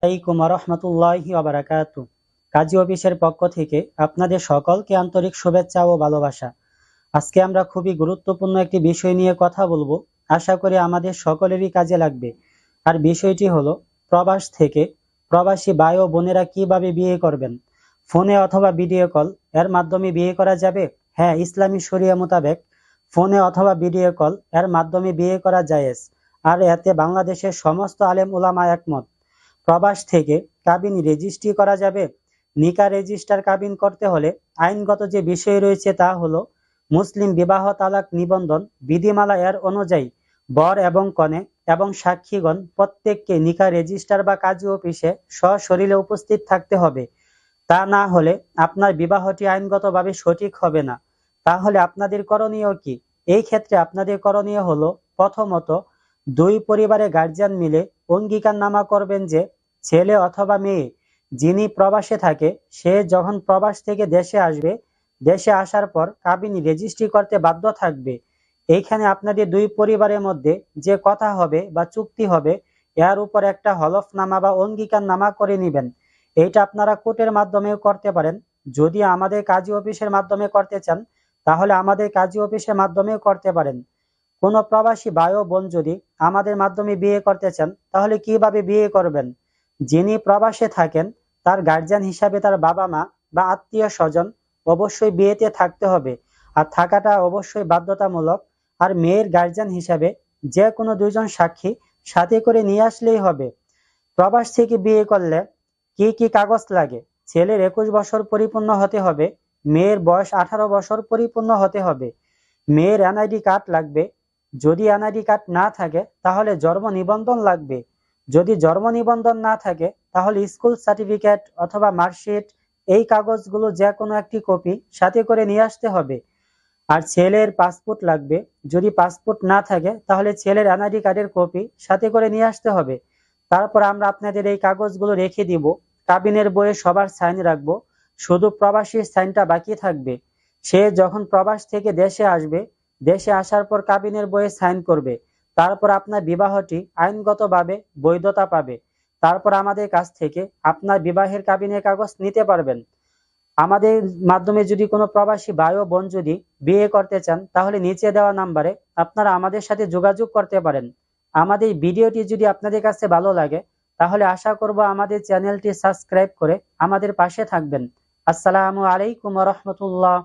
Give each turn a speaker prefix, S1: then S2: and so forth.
S1: আলাইকুম রহমতুল্লাহি ওয়া বারাকাতু। কাজী অফিসের পক্ষ থেকে আপনাদের সকলকে আন্তরিক শুভেচ্ছা ও ভালোবাসা। আজকে আমরা খুবই গুরুত্বপূর্ণ একটি বিষয় নিয়ে কথা বলবো। আশা করি আমাদের সকলেরই কাজে লাগবে। আর বিষয়টি হলো প্রবাস থেকে প্রবাসী ভাই ও বোনেরা কিভাবে বিয়ে করবেন। ফোনে অথবা ভিডিও কল এর মাধ্যমে বিয়ে করা যাবে? হ্যাঁ, ইসলামী শরিয়া মোতাবেক ফোনে অথবা ভিডিও কল এর মাধ্যমে বিয়ে করা জায়েজ। আর এতে বাংলাদেশের সমস্ত আলেম উলামা একমত। প্রবাস থেকে কাবিন রেজিস্ট্রি করা যাবে। নিকাহ রেজিস্টার কাবিন করতে হলে আইনগত যে বিষয় রয়েছে তা হলো মুসলিম বিবাহ তালাক নিবন্ধন বিধিমালা এর অনুযায়ী বর এবং কনে এবং সাক্ষীগণ প্রত্যেককে নিকাহ রেজিস্টার বা কাজী অফিসে সশরীরে উপস্থিত থাকতে হবে। তা না হলে আপনার বিবাহটি আইনগতভাবে সঠিক হবে না। তাহলে আপনাদের করণীয় কি? এই ক্ষেত্রে আপনাদের করণীয় হলো, প্রথমত দুই পরিবারের গার্জিয়ান মিলে অঙ্গীকারনামা করবেন যে ছেলে অথবা মেয়ে যিনি প্রবাসে থাকে সে যখন প্রবাস থেকে দেশে আসবে, দেশে আসার পর কাবিন রেজিস্ট্রি করতে বাধ্য থাকবে। এইখানে আপনাদের দুই পরিবারের মধ্যে যে কথা হবে বা চুক্তি হবে এর উপর একটা হলফনামা বা অঙ্গীকারনামা করে নেবেন। এইটা আপনারা কোর্টের মাধ্যমেও করতে পারেন। যদি আমাদের কাজী অফিসের মাধ্যমে করতে চান তাহলে আমাদের কাজী অফিসের মাধ্যমেও করতে পারেন। কোনো প্রবাসী ভাই ও বোন যদি আমাদের মাধ্যমে বিয়ে করতে চান তাহলে কিভাবে বিয়ে করবেন? যিনি প্রবাসে থাকেন তার গার্জিয়ান হিসাবে তার বাবা মা বা আত্মীয় স্বজন অবশ্যই বিয়েতে থাকতে হবে, আর থাকাটা অবশ্যই বাধ্যতামূলক। আর মেয়ের গার্জিয়ান হিসাবে যে কোনো দুইজন সাক্ষী সাথে করে নিয়ে আসলেই হবে। প্রবাস থেকে বিয়ে করলে কি কি কাগজ লাগে? ছেলের 21 বছর পরিপূর্ণ হতে হবে, মেয়ের বয়স 18 বছর পরিপূর্ণ হতে হবে। মেয়ের এনআইডি কার্ড লাগবে। যদি এনআইডি কার্ড না থাকে তাহলে জন্ম নিবন্ধন লাগবে। যদি জন্ম নিবন্ধন না থাকে তাহলে স্কুল সার্টিফিকেট অথবা মার্কশিট, এই কাগজগুলো যে কোনো একটি কপি সাথে করে নিয়ে আসতে হবে। আর ছেলের পাসপোর্ট লাগবে। যদি পাসপোর্ট না থাকে তাহলে ছেলের এনআইডি কার্ডের কপি সাথে করে নিয়ে আসতে হবে। তারপর আমরা আপনাদের এই কাগজগুলো রেখে দিব। কাবিনের বইয়ে সবার সাইন রাখবো, শুধু প্রবাসীর সাইনটা বাকি থাকবে। সে যখন প্রবাস থেকে দেশে আসবে, দেশে আসার পর কাবিনের বইয়ে সাইন করবে। তারপর আপনার বিবাহটি আইনগতভাবে বৈধতা পাবে। তারপর আমাদের কাছ থেকে আপনার বিবাহের কাবিনের কাগজ নিতে পারবেন। আমাদের মাধ্যমে যদি কোনো প্রবাসী ভাই ও বোন যদি বিয়ে করতে চান তাহলে নিচে দেওয়া নাম্বারে আপনারা আমাদের সাথে যোগাযোগ করতে পারেন। আমাদের ভিডিওটি যদি আপনাদের কাছে ভালো লাগে তাহলে আশা করব আমাদের চ্যানেলটি সাবস্ক্রাইব করে আমাদের পাশে থাকবেন। আসসালামু আলাইকুম ওয়া রাহমাতুল্লাহ।